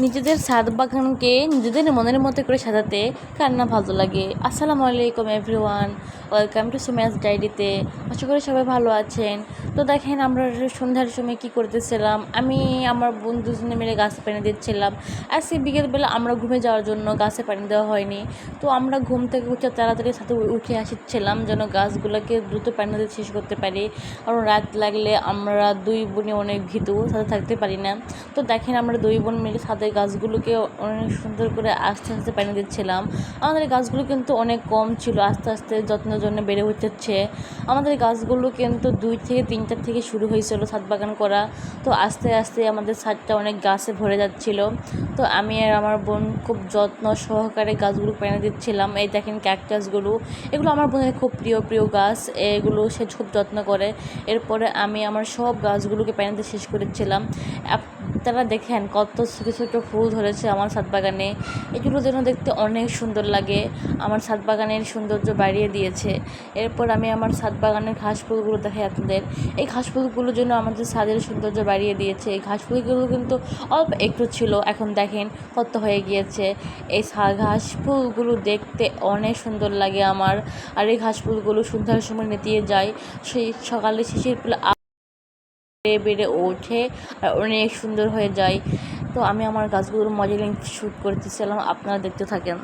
নিজেদের ছাদ বাগানকে নিজেদের মনের মতো করে সাজাতে কার না ভালো লাগে। আসসালামু আলাইকুম এভরিওয়ান, ওয়েলকাম টু সুমাইয়াস ডায়েরিতে। আশা করি সবাই ভালো আছেন। তো দেখেন আমরা সন্ধ্যার সময় কি করতেছিলাম, আমি আমার বন্ধু দুজনে মিলে গাছে পানি দিচ্ছিলাম। আজকে বিকেলবেলা আমরা ঘুমে যাওয়ার জন্য গাছে পানি দেওয়া হয়নি, তো আমরা ঘুম থেকে উঠে তাড়াতাড়ি সাথে উঠে আসছিলাম যেন গাছগুলোকে দ্রুত পানি দিয়ে শেষ করতে পারি, কারণ রাত লাগলে আমরা দুই বোনে অনেক ভীতু, সাথে থাকতে পারি না। তো দেখেন আমরা দুই বোন মিলে ছাদের গাছগুলোকে অনেক সুন্দর করে আস্তে আস্তে পানি দিচ্ছিলাম। আমাদের গাছগুলো কিন্তু অনেক কম ছিল, আস্তে আস্তে যত্নের জন্য বেড়ে উঠেছে। আমাদের গাছগুলো কিন্তু 2 থেকে 3টা থেকে শুরু হয়েছিল ছাদ বাগান করা, তো আস্তে আস্তে আমাদের ছাদটা অনেক গাছে ভরে যাচ্ছিল। তো আমি আর আমার বোন খুব যত্ন সহকারে গাছগুলো পানি দিচ্ছিলাম। এই দেখেন ক্যাকটাসগুলো, এগুলো আমার বোনের খুব প্রিয় প্রিয় গাছ, এগুলো সে খুব যত্ন করে। এরপরে আমি আমার সব গাছগুলোকে পানি দিয়ে শেষ করেছিলাম। আপনারা দেখেন কত ছোটো ছোটো ফুল ধরেছে আমার ছাদ বাগানে, এগুলো যেন দেখতে অনেক সুন্দর লাগে, আমার ছাদ বাগানের সৌন্দর্য বাড়িয়ে দিয়েছে। এরপর আমি আমার ছাদ বাগানের ঘাস ফুলগুলো দেখাই আপনাদের। এই ঘাস ফুলগুলো যেন আমাদের ছাদের সৌন্দর্য বাড়িয়ে দিয়েছে। এই ঘাস ফুলগুলো কিন্তু অল্প একটু ছিল, এখন দেখেন কত হয়ে গিয়েছে। এই ঘাস ফুলগুলো দেখতে অনেক সুন্দর লাগে আমার। আর এই ঘাস ফুলগুলো সন্ধ্যার সময় নেতিয়ে যায়, সেই সকালে শিশির ফুল বেড়ে ওঠে আর অনেক সুন্দর হয়ে যায়। তো আমি আমার গাছগুলোর মডেলিং শ্যুট করতেছিলাম, আপনারা দেখতে থাকেন।